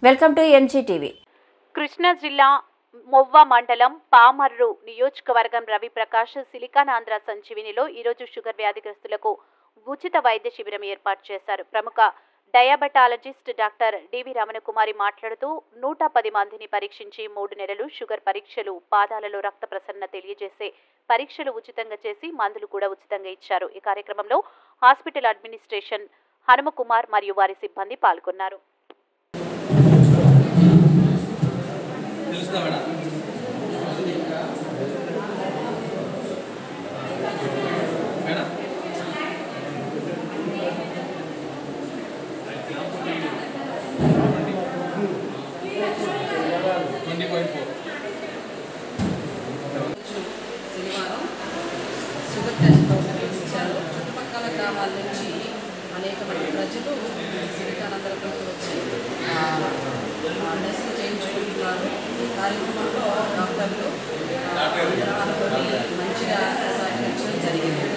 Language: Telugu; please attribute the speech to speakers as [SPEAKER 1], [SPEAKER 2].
[SPEAKER 1] Welcome to ఎన్జీటీవీ.
[SPEAKER 2] కృష్ణా జిల్లా మొవ్వ మండలం పామర్రు నియోజకవర్గం రవిప్రకాష్ సిలికానాంధ్ర సంజీవినిలో ఈరోజు షుగర్ వ్యాధిగ్రస్తులకు ఉచిత వైద్య శిబిరం ఏర్పాటు చేశారు. ప్రముఖ డయాబెటాలజిస్ట్ డాక్టర్ డివి రమణకుమారి మాట్లాడుతూ 110 మందిని పరీక్షించి 3 నెలలు షుగర్ పరీక్షలు, పాదాలలో రక్త ప్రసరణ తెలియజేసే పరీక్షలు ఉచితంగా చేసి మందులు కూడా ఉచితంగా ఇచ్చారు. ఈ కార్యక్రమంలో హాస్పిటల్ అడ్మినిస్ట్రేషన్ హనుమకుమార్ మరియు వారి సిబ్బంది పాల్గొన్నారు.
[SPEAKER 3] శనివారం షుగర్ టెస్ట్ ప్రోగ్రామ్ ఇచ్చారు. చుట్టుపక్కల గ్రామాల నుంచి అనేక మంది ప్రజలు సిలికానాంధ్రకు వచ్చి టెస్టులు చేయించుకుంటున్నారు. ఈ కార్యక్రమంలో డాక్టర్లు మంచిగా సహకరించడం జరిగింది.